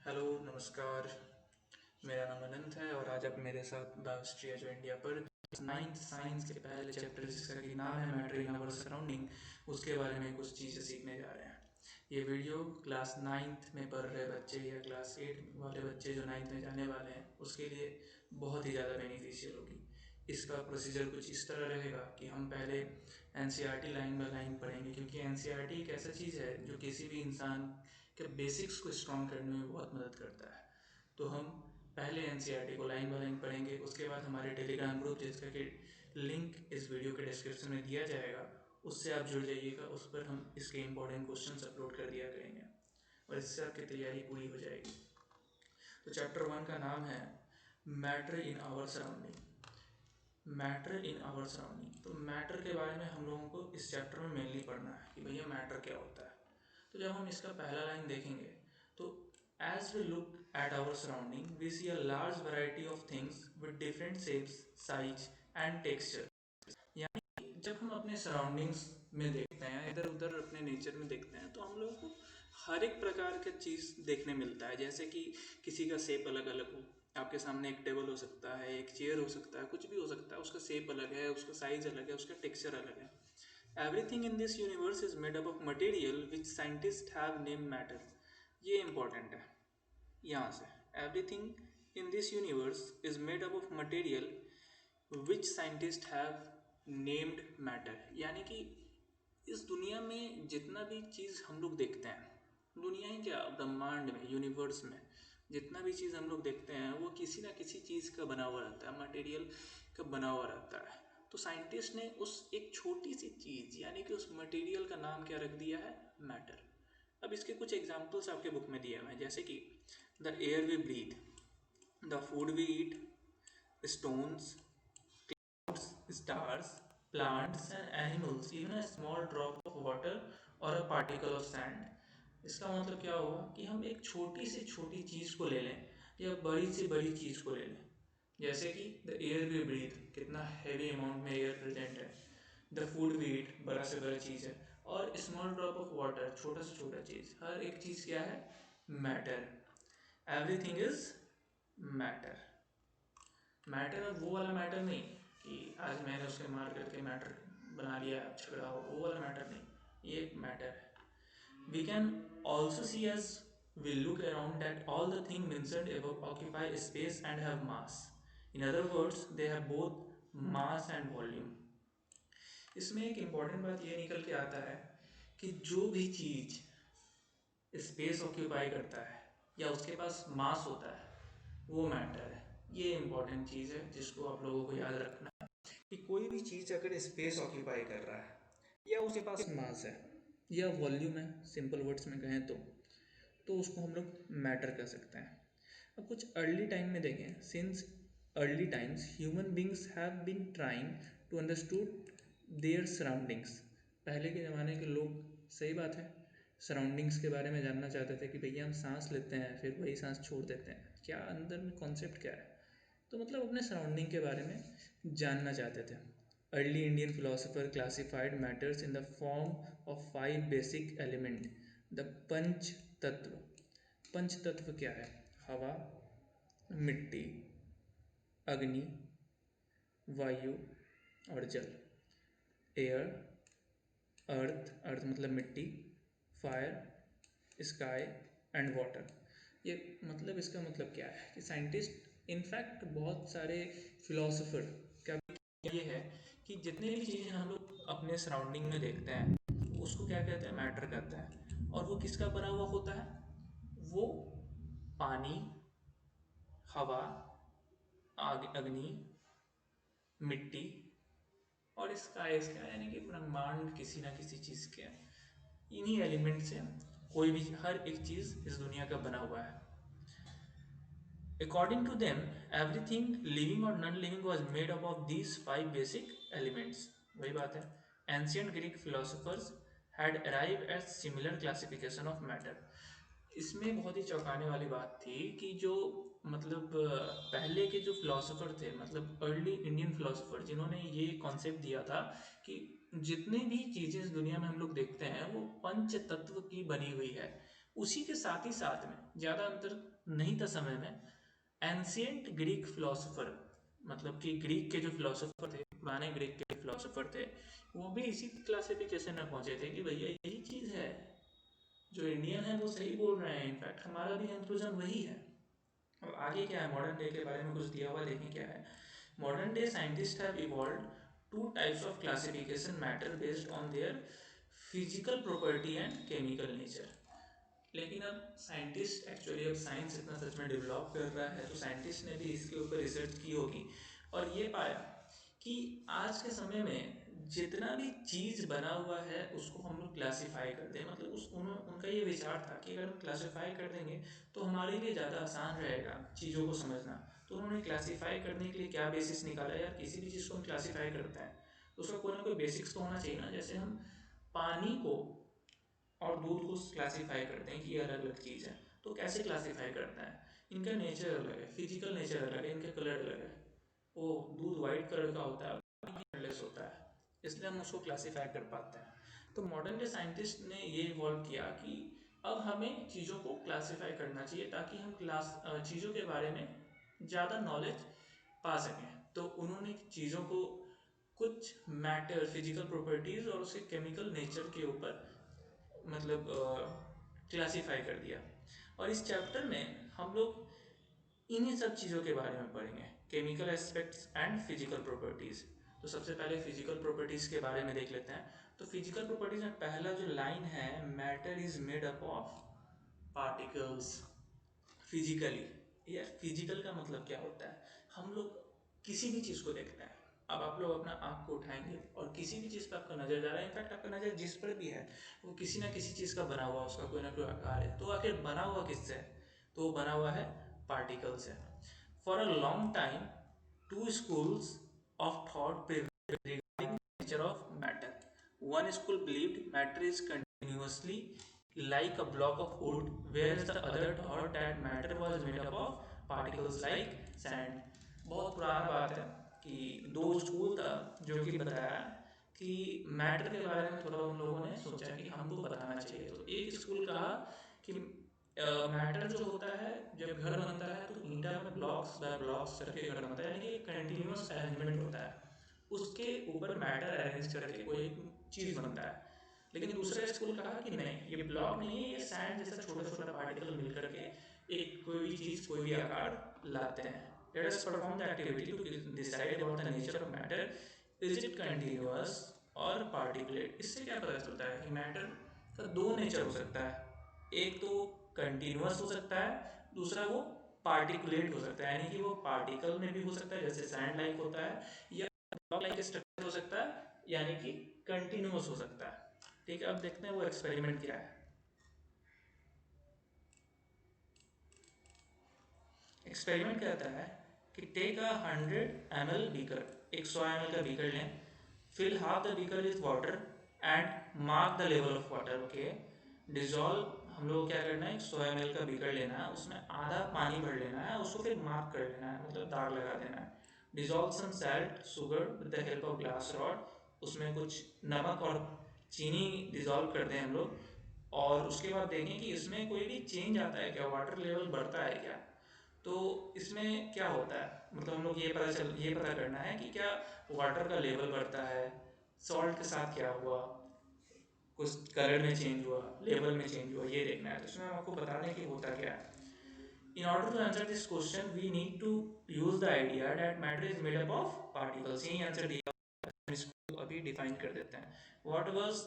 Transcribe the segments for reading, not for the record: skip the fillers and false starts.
Hello, नमस्कार। मेरा नाम अनंत है और आज आप मेरे साथ द हिस्ट्री जो इंडिया पर नाइन्थ साइंस के पहले चैप्टर जिसका कि नाम है मैटर इन आवर सराउंडिंग, उसके बारे में कुछ चीज़ें सीखने जा रहे हैं। ये वीडियो क्लास नाइन्थ में पढ़ रहे बच्चे या क्लास एट वाले बच्चे जो नाइन्थ में जाने वाले हैं उसके लिए बहुत ही ज़्यादा बेनिफिशियल होगी। इसका प्रोसीजर कुछ इस तरह रहेगा कि हम पहले एनसीईआरटी लाइन बाय लाइन पढ़ेंगे, क्योंकि एनसीईआरटी एक ऐसा चीज़ है जो किसी भी इंसान के बेसिक्स को स्ट्रॉन्ग करने में बहुत मदद करता है। तो हम पहले एनसीईआरटी को लाइन बाय लाइन पढ़ेंगे। उसके बाद हमारे टेलीग्राम ग्रुप जिसका कि लिंक इस वीडियो के डिस्क्रिप्शन में दिया जाएगा, उससे आप जुड़ जाइएगा। उस पर हम इसके इंपॉर्टेंट क्वेश्चंस अपलोड कर दिया करेंगे और इससे आपकी तैयारी पूरी हो जाएगी। तो चैप्टर 1 का नाम है matter in our surrounding. Matter in our surrounding, तो मैटर के बारे में हम लोगों को इस चैप्टर में मेनली पढ़ना है कि भैया मैटर क्या होता है। तो जब हम इसका पहला लाइन देखेंगे तो as we look at our surrounding, we see a large variety of things with different shapes, size and texture. यानी जब हम अपने सराउंडिंग्स में देखते हैं, इधर उधर अपने नेचर में देखते हैं, तो हम लोगों को हर एक प्रकार का चीज़ देखने मिलता है। जैसे कि किसी का शेप अलग अलग हो, आपके सामने एक टेबल हो सकता है, एक चेयर हो सकता है, कुछ भी हो सकता है। उसका शेप अलग है, उसका साइज अलग है, उसका टेक्सचर अलग है। Everything in this universe is made up of material which scientists have named matter. ये important है यहाँ से। Everything in this universe is made up of material which scientists have named matter. यानी कि इस दुनिया में जितना भी चीज़ हम लोग देखते हैं, दुनिया ही क्या, ब्रह्मांड में, यूनिवर्स में जितना भी चीज़ हम लोग देखते हैं वो किसी ना किसी चीज़ का बना हुआ रहता है, मटेरियल का बना हुआ रहता है। तो साइंटिस्ट ने उस एक छोटी सी चीज़ यानी कि उस मटेरियल का नाम क्या रख दिया है, मैटर। अब इसके कुछ एग्जाम्पल्स आपके बुक में दिए हुए हैं, जैसे कि the air we breathe, the food we eat, stones, stars, plants and animals, even a small drop of water or a particle of sand. इसका मतलब क्या हुआ कि हम एक छोटी से छोटी चीज़ को ले लें या बड़ी से बड़ी चीज़ को ले लें। जैसे कि द एयर वी ब्रीथ, कितना हैवी अमाउंट में एयर प्रेजेंट है। द फूड वी ईट, बड़ा से बड़ा चीज़ है। और स्मॉल ड्रॉप ऑफ वाटर, छोटा से छोटा चीज़। हर एक चीज़ क्या है, matter. Everything is matter. Matter अब वो वाला मैटर नहीं कि आज मैंने उसके मार करके मैटर बना लिया, झगड़ा हो, वो वाला मैटर नहीं, ये मैटर है। We can also see as we look around that all the things mentioned above occupy space and have mass. In other words, they have both mass and volume. इसमें एक इम्पॉर्टेंट बात ये निकल के आता है कि जो भी चीज़ स्पेस ऑक्यूपाई करता है या उसके पास मास होता है वो मैटर है। ये इम्पॉर्टेंट चीज़ है जिसको आप लोगों को याद रखना है कि कोई भी चीज़ अगर स्पेस ऑक्यूपाई कर रहा है या उसके पास मास है या वॉल्यूम है, सिंपल वर्ड्स में कहें तो उसको हम लोग मैटर कह सकते हैं। अब कुछ अर्ली टाइम में देखें, since early times human beings have been trying to understood their surroundings. पहले के ज़माने के लोग, सही बात है, सराउंडिंग्स के बारे में जानना चाहते थे कि भैया हम सांस लेते हैं फिर वही सांस छोड़ देते हैं, क्या अंदर में कॉन्सेप्ट क्या है। तो मतलब अपने सराउंडिंग के बारे में जानना चाहते थे। Early Indian philosopher classified matters in the form of 5 basic element, the panch tatva. पंच तत्व क्या है, हवा, मिट्टी, अग्नि, वायु और जल। एयर, अर्थ, अर्थ मतलब मिट्टी, फायर, स्काई एंड वाटर। ये मतलब, इसका मतलब क्या है कि साइंटिस्ट, इनफैक्ट बहुत सारे फिलोसोफर का ये है कि जितने भी चीज़ें हम लोग अपने सराउंडिंग में देखते हैं उसको क्या कहते हैं, मैटर कहते हैं। और वो किसका बना हुआ होता है, वो पानी, हवा, आग, अग्नि, मिट्टी और स्काई। स्काई यानी कि ब्रह्मांड किसी ना किसी चीज़ के, इन्हीं एलिमेंट से कोई भी, हर एक चीज़ इस दुनिया का बना हुआ है। According to them, everything living or non-living was made up of these 5 basic elements. वही बात है, ancient Greek philosophers had arrived at similar classification of matter. इसमें बहुत ही चौंकाने वाली बात थी कि जो मतलब पहले के जो फिलोसोफर थे, मतलब अर्ली इंडियन फिलोसोफर, जिन्होंने ये कॉन्सेप्ट दिया था कि जितने भी चीज़ें इस दुनिया में हम लोग देखते हैं वो पंच तत्व की बनी हुई है। उसी के साथ ही साथ में ज़्यादा अंतर नहीं था समय में, एंशियंट ग्रीक फिलोसोफर, मतलब कि ग्रीक के जो फिलोसोफर थे, पुराने ग्रीक के फिलोसोफर थे, वो भी इसी क्लासिफिकेशन में पहुंचे थे कि भैया यही चीज़ है, जो इंडियन है वो सही बोल रहे हैं, इनफैक्ट हमारा भी कंक्लूजन वही है। अब आगे क्या है, मॉडर्न डे के बारे में कुछ दिया हुआ, देखें क्या है। Modern day scientist have evolve two types of classification matter based on their physical property and chemical nature. लेकिन अब साइंटिस्ट एक्चुअली, अब साइंस इतना सच में डेवलप कर रहा है, तो साइंटिस्ट ने भी इसके ऊपर रिसर्च की होगी और ये पाया कि आज के समय में जितना भी चीज़ बना हुआ है उसको हम लोग क्लासीफाई कर दें, मतलब उनका ये विचार था कि अगर हम क्लासीफाई कर देंगे तो हमारे लिए ज़्यादा आसान रहेगा चीज़ों को समझना। तो उन्होंने क्लासीफाई करने के लिए क्या बेसिस निकाला, यार किसी भी चीज़ को हम क्लासीफाई करते हैं तो उसका कोई ना कोई बेसिक्स तो होना चाहिए ना। जैसे हम पानी को और दूध को क्लासीफाई करते हैं कि ये अलग अलग चीज़ है, तो कैसे क्लासीफाई करते हैं, इनका नेचर अलग है, फिजिकल नेचर अलग है, इनका कलर अलग है। वो दूध वाइट कलर का होता है, कलरलेस होता है, इसलिए हम उसको क्लासीफाई कर पाते हैं। तो मॉडर्न डे साइंटिस्ट ने ये इवॉल्व किया कि अब हमें चीज़ों को क्लासीफाई करना चाहिए ताकि हम चीज़ों के बारे में ज़्यादा नॉलेज पा सकें। तो उन्होंने चीज़ों को कुछ मैटर, फिजिकल प्रॉपर्टीज़ और उसके केमिकल नेचर के ऊपर मतलब क्लासीफाई कर दिया। और इस चैप्टर में हम लोग इन्हीं सब चीज़ों के बारे में पढ़ेंगे, chemical aspects and physical properties. तो सबसे पहले फिजिकल प्रॉपर्टीज़ के बारे में देख लेते हैं। तो फिजिकल प्रॉपर्टीज़ में पहला जो लाइन है, matter is made up of particles physically. यार फिजिकल का मतलब क्या होता है, हम लोग किसी भी चीज़ को देखते हैं, अब आप लोग अपना आँख को उठाएंगे और किसी भी चीज़ पर आपका नज़र जा रहा है, इनफैक्ट आपका नज़र जिस पर भी है वो किसी ना किसी चीज़ का बना हुआ, उसका कोई ना कोई आकार है। तो आखिर बना हुआ किससे है, तो वो बना हुआ है पार्टिकल से। For a long time two schools of thought prevailed regarding the nature of matter. One school believed matter is continuously like a block of wood, whereas the other thought that matter was made up of particles like sand. बहुत पुराना बात है कि दो school था जो कि बताया कि मैटर के बारे में थोड़ा उन लोगों ने सोचा कि हमको बताना चाहिए। तो एक स्कूल कहा कि मैटर जो होता है, जब घर बनता है तो ईंटा में ब्लॉक्स बाय ब्लॉक्स करके घर बनता है, यानी कि कंटिन्यूस अरेंजमेंट होता है, उसके ऊपर मैटर अरेंज करके कोई चीज़ बनता है। लेकिन दूसरा स्कूल कहा कि नहीं, ये ब्लॉक नहीं है, ये सैंड जैसा छोटा छोटा पार्टिकल मिल करके एक कोई भी चीज़, कोई भी आकार लाते हैं। Let us perform the activity to decide about the nature of matter, is it continuous or particulate. इससे क्या पता चलता है कि मैटर का दो नेचर हो सकता है, एक तो कंटिन्यूअस हो सकता है, दूसरा वो पार्टिकुलेट हो सकता है, यानी कि वो पार्टिकल में भी हो सकता है जैसे सैंड लाइक होता है, या ब्लॉक लाइक स्ट्रक्चर हो सकता है, यानी कि कंटिन्यूअस हो सकता है। ठीक है, अब देखते हैं वो एक्सपेरिमेंट क्या है। एक्सपेरिमेंट कहता है कि टेक अ 100 ml बीकर, एक 100 ml का बीकर लें, fill half the beaker with water and mark the level of water. Okay, dissolve, हम लोग क्या करना है, 100 ml का बीकर लेना है, उसमें आधा पानी भर लेना है, उसको फिर मार्क कर लेना है, मतलब दाग लगा देना है। Dissolve some salt sugar with the help of glass rod, उसमें कुछ नमक और चीनी डिजॉल्व कर दें हम लोग, और उसके बाद देखें कि इसमें कोई भी चेंज आता है क्या, वाटर लेवल बढ़ता है क्या। तो इसमें क्या होता है, मतलब हम लोग ये पता करना है कि क्या वाटर का लेवल बढ़ता है, सॉल्ट के साथ क्या हुआ, कुछ कलर में चेंज हुआ, लेवल में चेंज हुआ, ये देखना है। तो इसमें हम आपको बता दें कि होता क्या है। In order to answer this question, we need to use the idea that matter is made up of particles. यही आंसर दिया, इसको अभी डिफाइन कर देते हैं। What was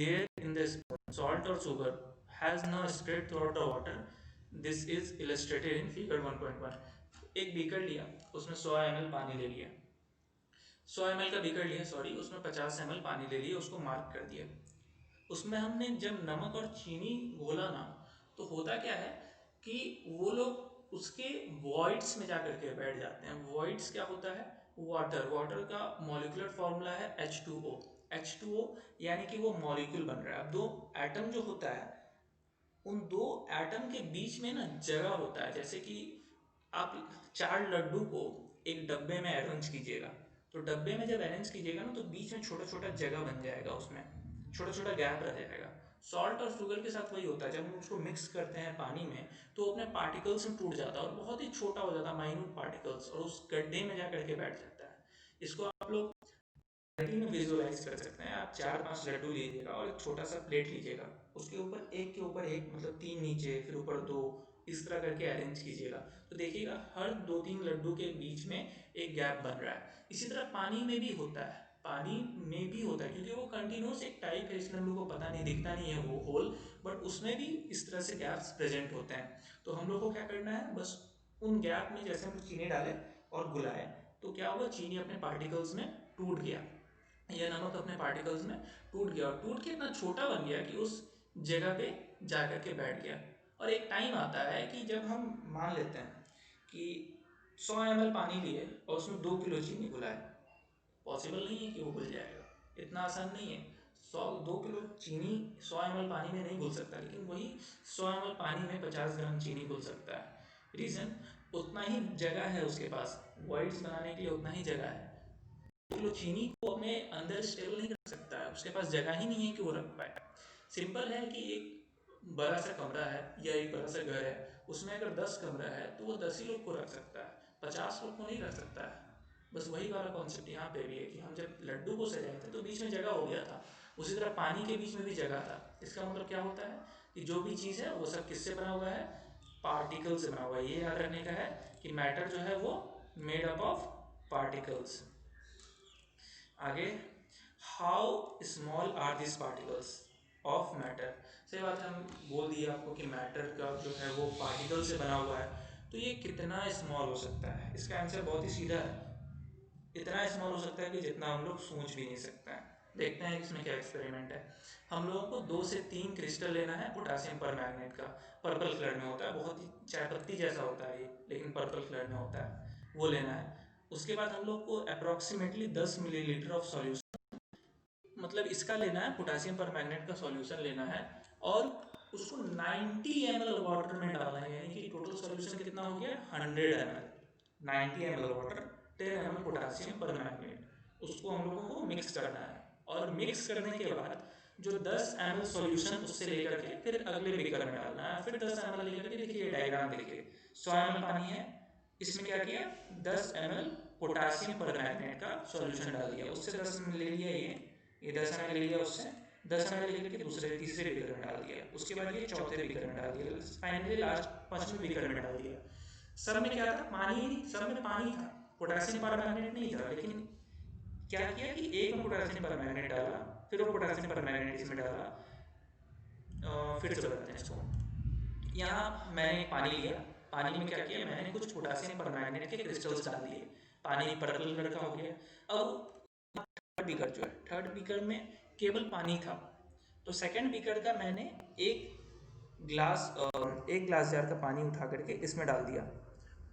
there in the salt or sugar has now spread throughout the water. This is illustrated in figure 1.1. एक beaker लिया, उसमें 100 ml पानी ले लिया, 100 ml का बीकर लिया, सॉरी, उसमें 50 ml पानी ले लिया, उसको मार्क कर दिया। उसमें हमने जब नमक और चीनी घोला ना, तो होता क्या है कि वो लोग उसके वॉइड्स में जाकर के बैठ जाते हैं। वॉइड्स क्या होता है, वाटर, वाटर का मॉलिक्यूलर फॉर्मूला है H2O। H2O यानी कि वो मॉलिक्यूल बन रहा है। अब दो एटम जो होता है, उन दो एटम के बीच में ना जगह होता है, जैसे कि आप 4 लड्डू को एक डब्बे में अरेंज कीजिएगा, तो डब्बे में जब अरेंज कीजिएगा ना, तो बीच में छोटा छोटा जगह बन जाएगा, उसमें छोटा छोटा गैप रह जाएगा। सॉल्ट और शुगर के साथ वही होता है, जब हम उसको मिक्स करते हैं पानी में तो वो अपने पार्टिकल्स में टूट जाता है और बहुत ही छोटा हो जाता है, माइन्यूट पार्टिकल्स, और उस गड्ढे में जा करके बैठ जाता है। इसको आप लोग लड्डू में विजुअलाइज कर सकते हैं। आप 4-5 लड्डू लीजिएगा और एक छोटा सा प्लेट लीजिएगा, उसके ऊपर एक के ऊपर एक, मतलब 3 नीचे फिर ऊपर 2, इस तरह करके अरेंज कीजिएगा। तो देखिएगा हर 2-3 लड्डू के बीच में एक गैप बन रहा है। इसी तरह पानी में भी होता है, पानी में भी होता है, क्योंकि वो कंटिन्यूस एक टाइप है, इसलिए हम लोग को पता नहीं, दिखता नहीं है वो होल, बट उसमें भी इस तरह से गैप्स प्रेजेंट होते हैं। तो हम लोग को क्या करना है, बस उन गैप में जैसे हम चीनी डालें और गुलाए, तो क्या हुआ, चीनी अपने पार्टिकल्स में टूट गया, यह नमक अपने पार्टिकल्स में टूट गया, और टूट के इतना छोटा बन गया कि उस जगह पे जा कर के बैठ गया। और एक टाइम आता है कि जब हम मान लेते हैं कि 100 ml पानी लिए और उसमें 2 किलो चीनी घुलाए, पॉसिबल नहीं है कि वो घुल जाएगा, इतना आसान नहीं है। 2 किलो चीनी 100 ml पानी में नहीं घुल सकता, लेकिन वही 100 ml पानी में 50 ग्राम चीनी घुल सकता है। रीज़न, उतना ही जगह है उसके पास, वर्ड्स बनाने के लिए उतना ही जगह है। किलो चीनी को अपने अंदर स्टेबल नहीं रख सकता है, उसके पास जगह ही नहीं है कि वो रख पाए। सिंपल है कि एक बड़ा सा कमरा है या एक बड़ा सा घर है, उसमें अगर 10 कमरा है तो वो 10 ही लोग को रख सकता है, 50 लोग को नहीं रख सकता है। बस वही वाला कॉन्सेप्ट यहाँ पे भी है कि हम जब लड्डू को सजाए थे तो बीच में जगह हो गया था, उसी तरह पानी के बीच में भी जगह था। इसका मतलब क्या होता है कि जो भी चीज़ है वो सब किससे बना हुआ है, पार्टिकल से बना हुआ है। ये याद रखने का है कि मैटर जो है वो मेड अप ऑफ पार्टिकल्स। आगे, how small are this particles of matter. सही बात है, हम बोल दिए आपको कि मैटर का जो है वो पार्टिकल से बना हुआ है, तो ये कितना स्मॉल हो सकता है, इसका आंसर बहुत ही सीधा है, इतना स्मॉल हो सकता है कि जितना हम लोग सोच भी नहीं सकते हैं। देखते हैं इसमें क्या एक्सपेरिमेंट है। हम लोगों को 2 से 3 क्रिस्टल लेना है पोटासियम पर मैग्नेट का, पर्पल कलर में होता है, बहुत ही चाय पत्ती जैसा होता है ये, लेकिन पर्पल कलर में होता है, वो लेना है। उसके बाद हम लोग को अप्रॉक्सीमेटली 10 मिलीलीटर ऑफ सॉल्यूशन, मतलब इसका लेना है, पोटासियम पर मैग्नेट का सॉल्यूशन लेना है, और उसको 90 ml वाटर में डालना है, यानी कि टोटल सॉल्यूशन कितना हो गया, 100 ml। 90 ml water, 10 ml potassium पर मैग्नेट, उसको हम लोगों को मिक्स करना है। और मिक्स करने के बाद जो 10 ml सॉल्यूशन उससे लेकर के फिर अगले बीकर में डालना है, फिर 10 ml लेकर के, देखिए डायग्राम देखिए, 100 ml पानी है, इसमें क्या किया, 10 ml पोटासियम पर मैग्नेट का सॉल्यूशन डाल दिया, उससे 10 ml ले लिया, ये 10 ml ले लिया, उससे 10 ml लेकर के दूसरे तीसरे बीकर में डाल दिया, उसके बाद ये चौथे बीकर में डाल दिया, फाइनली लास्ट 5वें बीकर में डाल दिया। सब में क्या था, पानी, सब में पानी था, पोटासियम पर मैग्नेट नहीं था, लेकिन क्या किया कि एक में पोटासियम पर मैग्नेट डाला, फिर वो पोटासियम पर मैग्नेट इसमें डाला। फिर से बताते हैं इसको। यहाँ मैंने एक पानी लिया, पानी में क्या किया, मैंने कुछ पोटासियम पर मैग्नेट के क्रिस्टल्स डाल दिए, पानी पर्पल कलर का हो गया। अब थर्ड बीकर जो है, थर्ड बीकर में केवल पानी था, तो सेकंड बीकर का मैंने ग्लास एक ग्लास जार का पानी उठा करके इसमें डाल दिया,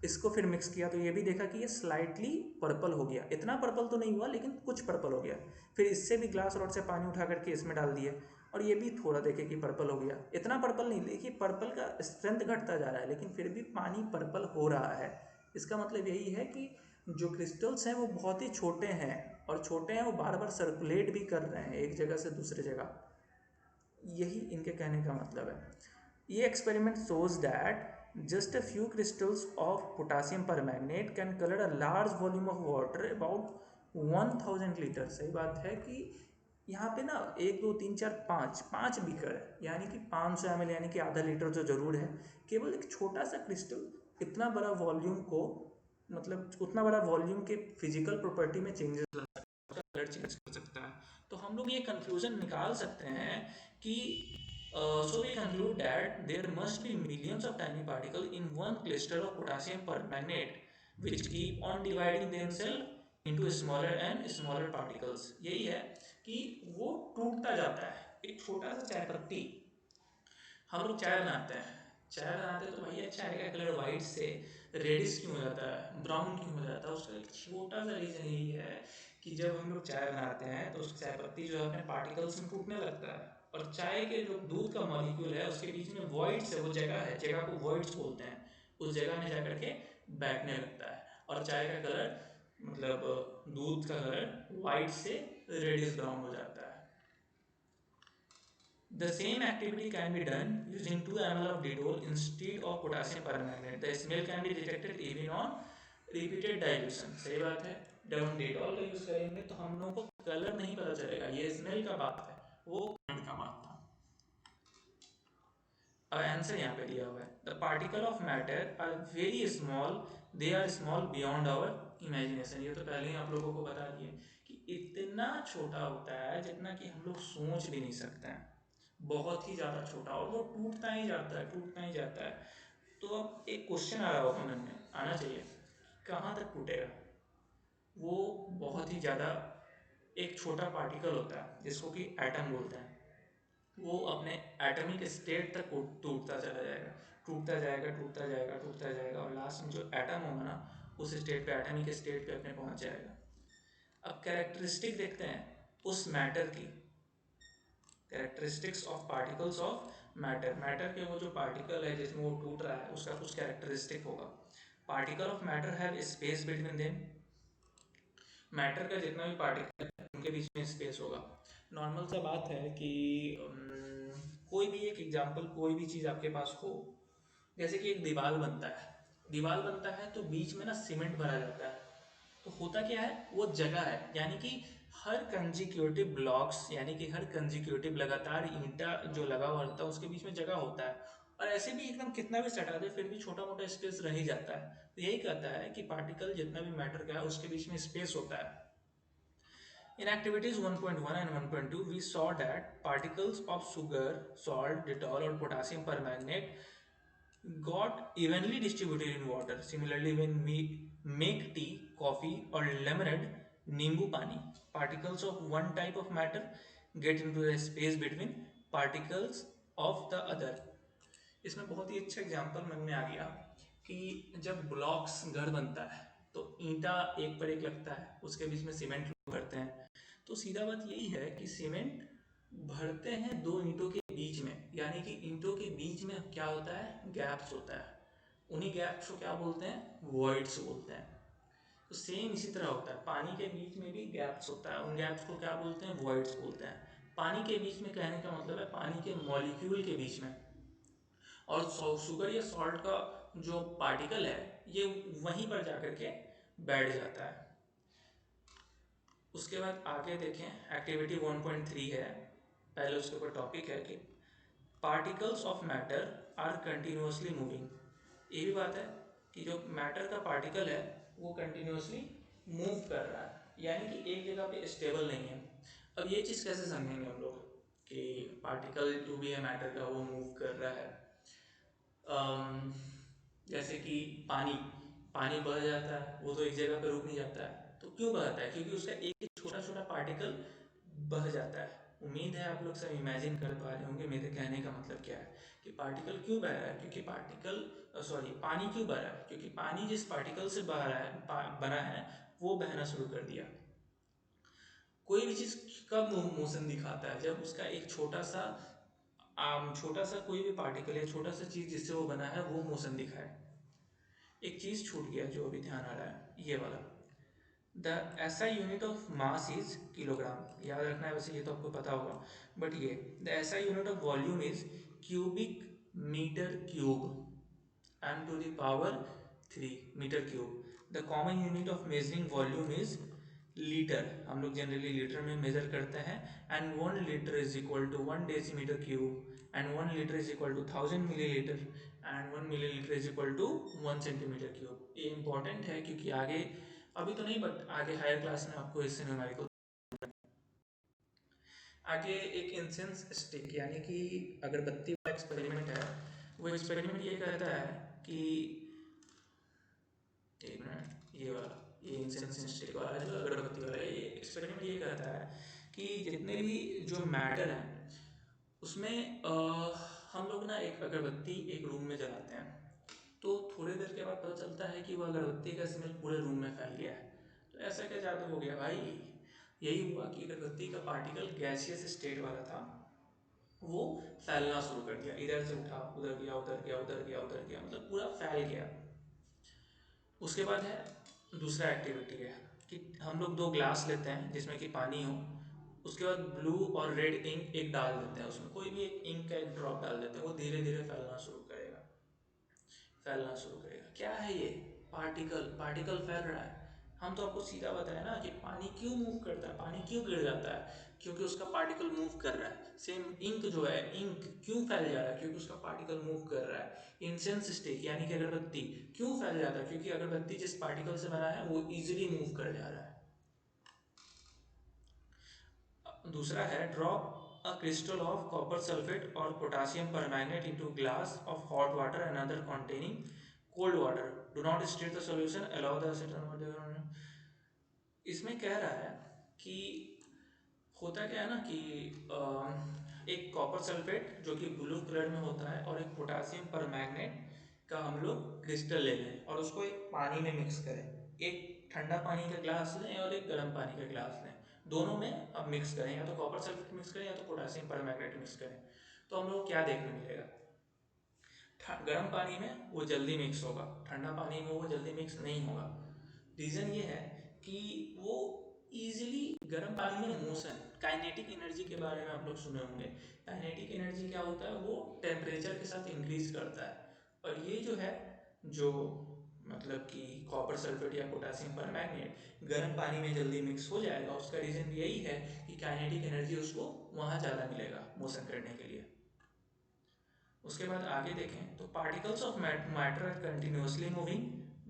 इसको फिर मिक्स किया, तो ये भी देखा कि ये स्लाइटली पर्पल हो गया, इतना पर्पल तो नहीं हुआ लेकिन कुछ पर्पल हो गया। फिर इससे भी ग्लास रॉड से पानी उठा करके इसमें डाल दिए, और ये भी थोड़ा देखे कि पर्पल हो गया, इतना पर्पल नहीं, देखिए पर्पल का स्ट्रेंथ घटता जा रहा है, लेकिन फिर भी पानी पर्पल हो रहा है। इसका मतलब यही है कि जो क्रिस्टल्स हैं वो बहुत ही छोटे हैं, और छोटे हैं वो बार बार सर्कुलेट भी कर रहे हैं एक जगह से दूसरे जगह, यही इनके कहने का मतलब है। ये experiment shows that just a few crystals of potassium permanganate can color a large volume of water about 1000 litre. सही बात है कि यहाँ पे ना 1 2 3 4 5 बीकर है, यानी कि 500 ml, यानी कि आधा लीटर जो जरूर है, केवल एक छोटा सा क्रिस्टल इतना बड़ा वॉल्यूम को, मतलब उतना बड़ा वॉल्यूम के फिजिकल प्रॉपर्टी में चेंजेस ला सकता है, कलर चेंज कर सकता है। तो हम लोग ये कंक्लूजन निकाल सकते हैं कि so we conclude that there must be millions of tiny particles in one cluster of potassium permanganate which keep on dividing themselves into smaller and smaller particles। यही है कि वो टूटता जाता है, एक छोटा सा चाय पत्ती, हम लोग चाय बनाते हैं, चाय बनाते हैं तो भैया चाय का कलर वाइट से रेडिश क्यों हो जाता है, ब्राउन क्यों हो जाता है, उसका एक छोटा सा रीज़न यही है कि जब हम लोग चाय बनाते हैं तो उस चाय पत्ती जो है अपने पार्टिकल्स में टूटने लगता है, और चाय के जो दूध का मॉलिक्यूल है उसके बीच में वॉइड्स है, वो जगह है, जगह को वॉइड्स बोलते हैं, उस जगह में जाकर के बैठने लगता है, और चाय का कलर, मतलब दूध का कलर वाइट से रेडिश ब्राउन हो जाता है। The same activity can be done using 2 ml of Dettol instead of potassium permanganate. The smell can be detected even on repeated dilution. सही बात है, जब हम डेटॉल का यूज करेंगे तो हम लोगों को कलर नहीं पता चलेगा, ये स्मेल का बात है, वो कलर का बात था। अब आंसर यहाँ पे दिया हुआ है, the particle of matter are very small, they are small beyond our imagination. ये तो पहले ही आप लोगों को बता दिए कि इतना छोटा होता है जितना कि हम लोग सोच भी नहीं सकते हैं, बहुत ही ज़्यादा छोटा, और वो टूटता ही जाता है, टूटता ही जाता है। तो अब एक क्वेश्चन आ रहा होगा मन में, आना चाहिए, कहाँ तक टूटेगा? वो बहुत ही ज़्यादा एक छोटा पार्टिकल होता है जिसको कि एटम बोलते हैं, वो अपने एटमिक स्टेट तक टूटता चला जाएगा, टूटता जाएगा, टूटता जाएगा, टूटता जाएगा, और लास्ट में जो एटम होगा ना, उस स्टेट पे, एटमिक स्टेट पे अपने पहुंच जाएगा। अब कैरेक्टरिस्टिक देखते हैं उस मैटर की, characteristics of particles of matter, matter के वो जो पार्टिकल है जिसमें वो टूट रहा है उसका कुछ कैरेक्टरिस्टिक होगा। Particle of matter have space between them, matter का जितना भी पार्टिकल है उनके बीच में स्पेस होगा। नॉर्मल सा बात है कि कोई भी एक एग्जांपल, कोई भी चीज़ आपके पास हो, जैसे कि एक दीवार बनता है, दीवार बनता है तो बीच में ना सीमेंट भरा जाता है, तो होता क्या है, वो जगह है, यानी कि हर कंजिक्यूटिव ब्लॉक्स, यानी कि हर कंजिक्यूटिव लगातार ईंटा जो लगा हुआ होता है उसके बीच में जगह होता है, और ऐसे भी एकदम कितना भी सटा दे फिर भी छोटा मोटा स्पेस रह ही जाता है। तो यही कहता है कि पार्टिकल जितना भी मैटर का है उसके बीच में स्पेस होता है। In activities 1.1 and 1.2, we saw that particles of sugar, salt, Dettol, or potassium permanganate got evenly distributed in water. Similarly, when we make tea, coffee, or lemonade, nimbu pani, particles of one type of matter get into the space between particles of the other. इसमें बहुत ही अच्छा example मन में आ गया कि जब blocks घर बनता है तो ईंटा एक पर एक लगता है, उसके बीच में सीमेंट भरते हैं, तो सीधा बात यही है कि सीमेंट भरते हैं दो ईंटों के बीच में, यानी कि ईंटों के बीच में क्या होता है, गैप्स होता है, उन्हीं गैप्स को क्या बोलते हैं, वॉइड्स बोलते हैं। तो सेम इसी तरह होता है, पानी के बीच में भी गैप्स होता है, उन गैप्स को क्या बोलते हैं, वॉइड्स बोलते हैं। पानी के बीच में कहने का मतलब है पानी के मॉलिक्यूल के बीच में, और शुगर या सॉल्ट का जो पार्टिकल है ये वहीं पर जाकर के बैठ जाता है। उसके बाद आगे देखें, एक्टिविटी 1.3 है, पहले उसके ऊपर टॉपिक है कि particles of matter are continuously moving. ये भी बात है कि जो मैटर का पार्टिकल है वो कंटिन्यूसली मूव कर रहा है, यानी कि एक जगह पे स्टेबल नहीं है। अब ये चीज़ कैसे समझेंगे हम लोग कि पार्टिकल जो भी है मैटर का वो मूव कर रहा है। जैसे कि पानी, पानी बह जाता है, वो तो एक जगह पर रुक नहीं जाता है, तो क्यों बहता है, क्योंकि उसका एक छोटा छोटा पार्टिकल बह जाता है। उम्मीद है आप लोग सब इमेजिन कर पा रहे होंगे मेरे कहने का मतलब क्या है, कि पार्टिकल क्यों बह रहा है, क्योंकि पार्टिकल सॉरी पानी क्यों बह रहा है, क्योंकि पानी जिस पार्टिकल से बह रहा है, बना है, वो बहना शुरू कर दिया। कोई भी चीज़ कब मोशन दिखाता है, जब उसका एक छोटा सा कोई भी पार्टिकल या छोटा सा चीज़ जिससे वो बना है वो मोशन दिखाए। एक चीज़ छूट गया जो अभी ध्यान आ रहा है, ये वाला, the SI unit of mass is kilogram, याद रखना है, वैसे ये तो आपको पता होगा, बट ये the SI unit of volume is cubic metre cube, m to the power 3 metre cube. The common unit of measuring volume is litre, हम लोग जनरली लीटर में मेजर करते हैं, and 1 litre is equal to 1 decimetre cube, and 1 litre is equal to 1000 millilitre, and 1 millilitre is equal to 1 centimetre cube. ये important है क्योंकि आगे, अभी तो नहीं बट आगे हायर क्लास में आपको इससे न्यूमेरिकल। आगे एक इंसेंस स्टिक, यानी कि अगरबत्ती का एक्सपेरिमेंट है। वो एक्सपेरिमेंट ये कहता है कि, एक मिनट, ये वाला, ये इंसेंस स्टिक वाला जो अगरबत्ती वाला, ये एक्सपेरिमेंट ये कहता है कि जितने भी जो मैटर हैं उसमें हम लोग ना एक अगरबत्ती एक रूम में जलाते हैं, तो थोड़ी देर के बाद पता चलता है कि वो अगरबत्ती का स्मेल पूरे रूम में फैल गया है। तो ऐसा क्या जादू हो गया भाई, यही हुआ कि अगरबत्ती का पार्टिकल गैसियस स्टेट वाला था, वो फैलना शुरू कर दिया, इधर से उठा उधर गया, उधर गया, उधर गया, उधर गया, मतलब पूरा फैल गया। उसके बाद है दूसरा एक्टिविटी है कि हम लोग 2 ग्लास लेते हैं जिसमें कि पानी हो, उसके बाद ब्लू और रेड इंक एक डाल देते हैं उसमें, कोई भी एक इंक का एक ड्रॉप डाल देते हैं, वो धीरे धीरे फैलना शुरू करेगा, फैलना शुरू करेगा। क्या है ये? पार्टिकल, पार्टिकल फैल रहा है। हम तो आपको सीधा बताया ना कि पानी क्यों मूव करता है, पानी क्यों गिर जाता है, क्योंकि उसका पार्टिकल मूव कर रहा है। सेम इंक जो है, इंक क्यों फैल जा रहा है, क्योंकि उसका पार्टिकल मूव कर रहा है। इंसेंस स्टिक यानी कि अगरबत्ती क्यों फैल जाता है, क्योंकि अगरबत्ती जिस पार्टिकल से बना है वो इजीली मूव कर जा रहा है। दूसरा है drop a crystal of copper sulphate और potassium permanganate into glass of hot water and other containing cold water, do not stir the solution, allow the acetone. इसमें कह रहा है कि होता क्या है ना कि एक कॉपर सल्फेट जो कि ब्लू कलर में होता है और एक पोटासियम परमैंगनेट का हम लोग क्रिस्टल ले लें और उसको एक पानी में मिक्स करें। एक ठंडा पानी का ग्लास लें और एक गर्म पानी का ग्लास लें, दोनों में अब मिक्स करें, या तो कॉपर सल्फेट मिक्स करें या तो पोटासियम परमैंगनेट मिक्स करें। तो हम लोग क्या देखने मिलेगा, गर्म पानी में वो जल्दी मिक्स होगा, ठंडा पानी में वो जल्दी मिक्स नहीं होगा। रीज़न ये है कि वो इजीली गर्म पानी में मोशन, काइनेटिक एनर्जी के बारे में आप लोग सुने होंगे। काइनेटिक एनर्जी क्या होता है, वो टेम्परेचर के साथ इंक्रीज करता है। और ये जो है, जो मतलब कि कॉपर सल्फेट या पोटासियम परमैंगनेट गर्म पानी में जल्दी मिक्स हो जाएगा, उसका रीज़न यही है कि काइनेटिक एनर्जी उसको वहाँ ज़्यादा मिलेगा मोशन करने के लिए। उसके बाद आगे देखें तो particles of matter are continuously moving,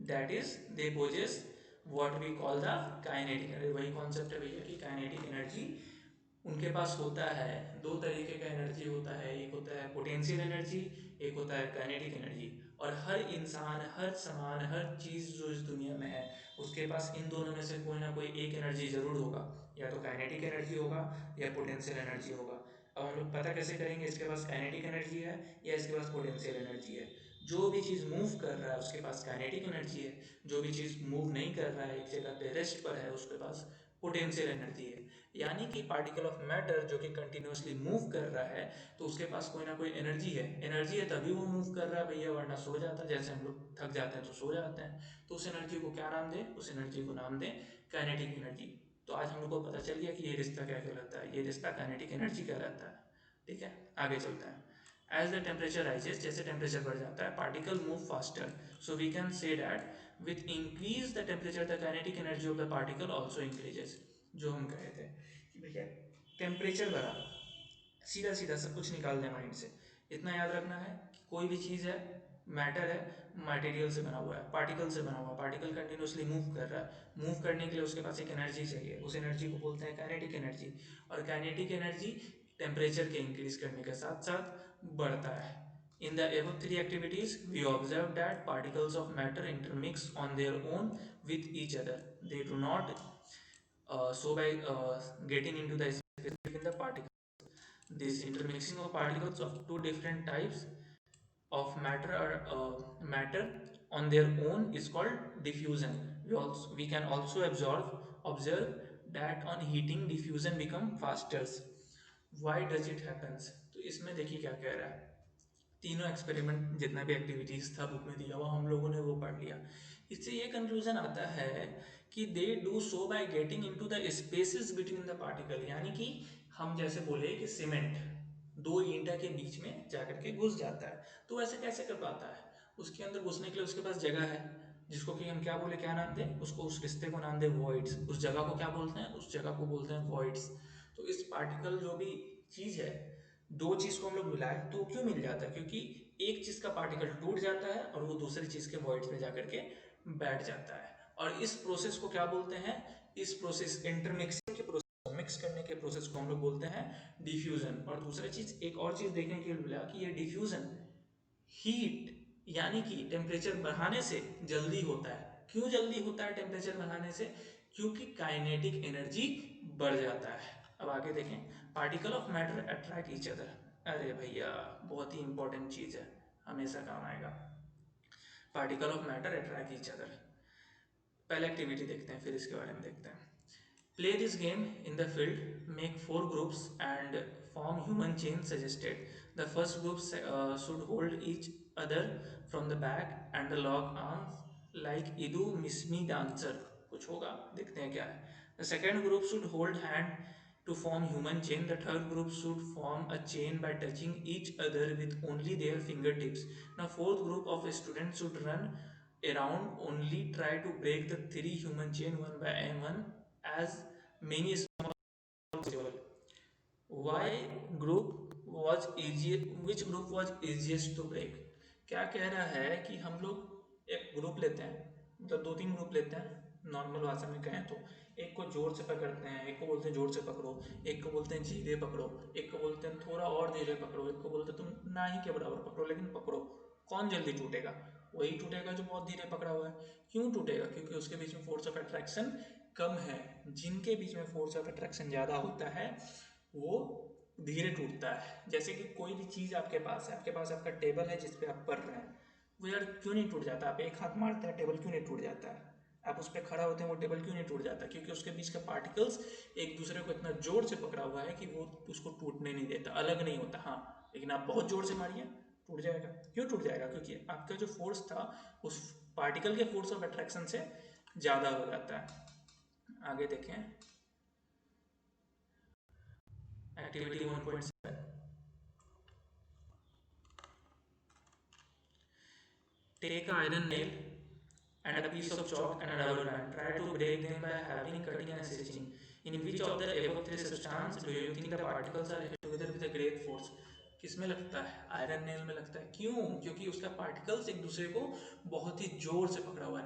that is they possess what we call the kinetic energy. वही कॉन्सेप्ट है भैया कि काइनेटिक एनर्जी उनके पास होता है। दो तरीके का एनर्जी होता है, एक होता है पोटेंशियल एनर्जी, एक होता है काइनेटिक एनर्जी। और हर इंसान, हर सामान, हर चीज़ जो इस दुनिया में है उसके पास इन दोनों में से कोई ना कोई एक एनर्जी ज़रूर होगा, या तो काइनेटिक एनर्जी होगा या पोटेंशियल एनर्जी होगा। अब हम लोग पता कैसे करेंगे इसके पास काइनेटिक एनर्जी है या इसके पास पोटेंशियल एनर्जी है? जो भी चीज़ मूव कर रहा है उसके पास काइनेटिक एनर्जी है, जो भी चीज़ मूव नहीं कर रहा है, एक जगह पे रेस्ट पर है, उसके पास पोटेंशियल एनर्जी है। यानी कि पार्टिकल ऑफ मैटर जो कि कंटिन्यूसली मूव कर रहा है तो उसके पास कोई ना कोई एनर्जी है। एनर्जी है तभी वो मूव कर रहा है भैया, वरना सो जाता है। जैसे हम लोग थक जाते हैं तो सो जाते हैं। तो उस एनर्जी को क्या नाम दें? उस एनर्जी को नाम दें काइनेटिक एनर्जी। तो आज हम लोग को पता चल गया कि ये रिश्ता क्या कहलाता है, ये रिश्ता काइनेटिक एनर्जी कहलाता है। ठीक है, आगे चलते हैं। एज द टेम्परेचर राइजेस, जैसे टेम्परेचर बढ़ जाता है particle move faster, so we can say that with increase the temperature the kinetic energy of the particle also increases. जो हम कहे थे कि भैया टेम्परेचर बढ़ा, सीधा सीधा सब कुछ निकाल दें माइंड से। इतना याद रखना है कि कोई भी चीज़ है, मैटर है, मटेरियल से बना हुआ है, पार्टिकल से बना हुआ है, पार्टिकल कंटिन्यूसली मूव कर रहा है। मूव करने के लिए उसके पास एक एनर्जी चाहिए, उस एनर्जी को बोलते हैं काइनेटिक एनर्जी। और काइनेटिक एनर्जी टेम्परेचर के इंक्रीज करने के साथ साथ बढ़ता है। In the above three activities, we observe that particles of matter intermix on their own with each other. They do not so by getting into the space between the particles. This intermixing of particles of two different types of matter on their own is called diffusion. We can also observe that on heating diffusion become faster. Why does it happens? तो इसमें देखिए क्या कह रहा है। तीनों experiment जितना भी एक्टिविटीज था बुक में दिया हुआ, हम लोगों ने वो पढ़ लिया। इससे ये कंक्लूजन आता है कि they do so by getting into the spaces between the particle. यानी कि हम जैसे बोले कि सीमेंट दो ईंटा के बीच में जाकर के घुस जाता है, तो ऐसे कैसे कर पाता है? उसके अंदर घुसने के लिए उसके पास जगह है, जिसको कि हम क्या बोले, क्या नाम दें उसको, उस रिश्ते को नाम दें वॉइड्स। उस जगह को क्या बोलते हैं? उस जगह को बोलते हैं वॉइड्स। तो इस पार्टिकल जो भी चीज़ है, दो चीज़ को हम लोग मिलाएं तो क्यों मिल जाता है? क्योंकि एक चीज़ का पार्टिकल टूट जाता है और वो दूसरी चीज़ के वॉइड्स में जाकर के बैठ जाता है। और इस प्रोसेस को क्या बोलते हैं? इस प्रोसेस, इंटरमिक्सिंग के प्रोसेस, मिक्स करने के प्रोसेस को हम लोग बोलते हैं डिफ्यूजन। और दूसरी चीज़, एक और चीज़ देखने के लिए मिला कि ये डिफ्यूजन हीट यानी कि टेम्परेचर बढ़ाने से जल्दी होता है। क्यों जल्दी होता है टेम्परेचर बढ़ाने से? क्योंकि काइनेटिक एनर्जी बढ़ जाता है। अब आगे देखें, particle of matter attract each other. अरे भैया बहुत ही इंपॉर्टेंट चीज़ है, हमेशा काम आएगा। Particle of matter attract each other. पहले एक्टिविटी देखते हैं फिर इसके बारे में देखते हैं। Play this game in the field. Make four groups and form human chain suggested. The first group should hold each other from the back and the lock arms like Idu Mismi dancer. कुछ होगा, देखते हैं क्या है। The second group should hold hand To form human chain, the third group should form a chain by touching each other with only their fingertips. Now fourth group of students should run around, only try to break the three human chain one by one, as many as possible. Why group was easy, which group was easiest to break? क्या कह रहा है कि हम लोग एक group लेते हैं, मतलब दो तीन ग्रुप लेते हैं नॉर्मल भाषा में कहें तो। एक को जोर से पकड़ते हैं, एक को बोलते हैं जोर से पकड़ो, एक को बोलते हैं धीरे पकड़ो, एक को बोलते हैं थोड़ा और धीरे पकड़ो, एक को बोलते हैं तुम ना ही के बराबर पकड़ो लेकिन पकड़ो। कौन जल्दी टूटेगा? वही टूटेगा जो बहुत धीरे पकड़ा हुआ है। क्यों टूटेगा? क्योंकि उसके बीच में फोर्स ऑफ अट्रैक्शन कम है। जिनके बीच में फोर्स ऑफ अट्रैक्शन ज़्यादा होता है वो धीरे टूटता है। जैसे कि कोई भी चीज़ आपके पास है, आपके पास आपका टेबल है जिस पे आप पढ़ रहे हैं, वो यार क्यों नहीं टूट जाता? आप एक हाथ मारते हैं, टेबल क्यों नहीं टूट जाता है? आप उस पर खड़ा होते हैं, वो टेबल क्यों नहीं टूट जाता? क्योंकि उसके बीच का पार्टिकल्स एक दूसरे को इतना जोर से पकड़ा हुआ है कि वो उसको टूटने नहीं देता, अलग नहीं होता। हाँ, लेकिन आप बहुत जोर से मारिए, टूट जाएगा। क्यों टूट जाएगा? क्योंकि आपका जो फोर्स था उस पार्टिकल के फोर्स ऑफ अट्रैक्शन से ज़्यादा हो जाता है। आगे देखें, activity 1.7। Take an iron nail and a piece of chalk and a rubber band. Try to break them by having cutting and stitching. In which of the above three substances do you think the particles are held together with a great force? किस में लगता है? Iron nail में लगता है। क्यों? क्योंकि उसका पार्टिकल्स एक दूसरे को बहुत ही जोर से पकड़ा हुआ है।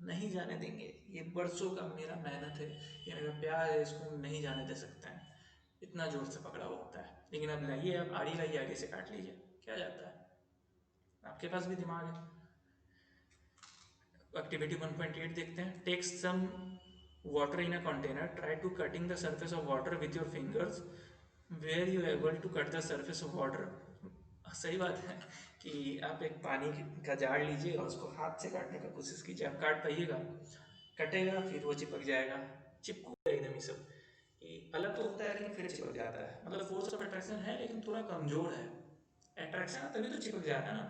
नहीं जाने देंगे। ये बरसों का मेरा मेहनत है, ये मेरा प्यार है, इसको हम नहीं जाने दे सकते हैं। इतना जोर से पकड़ा हुआ होता है। लेकिन अब लाइए, आप आड़ी लाइए, आगे से काट लीजिए, क्या जाता है? आपके पास भी दिमाग है। एक्टिविटी 1.8 देखते हैं। Take some water in a container, try to cutting the surface of water with your fingers, were you able to cut the surface of water. सही बात है कि आप एक पानी का जार लीजिए और उसको हाथ से काटने का कोशिश कीजिए, आप काट पाइएगा? कटेगा, फिर वो चिपक जाएगा, चिपकूगा एकदम ही सब। कि अलग तो होता है लेकिन फिर चिपक जाता है। मतलब फोर्स ऑफ अट्रैक्शन है लेकिन थोड़ा कमजोर है। अट्रैक्शन है तभी तो चिपक जाएगा ना।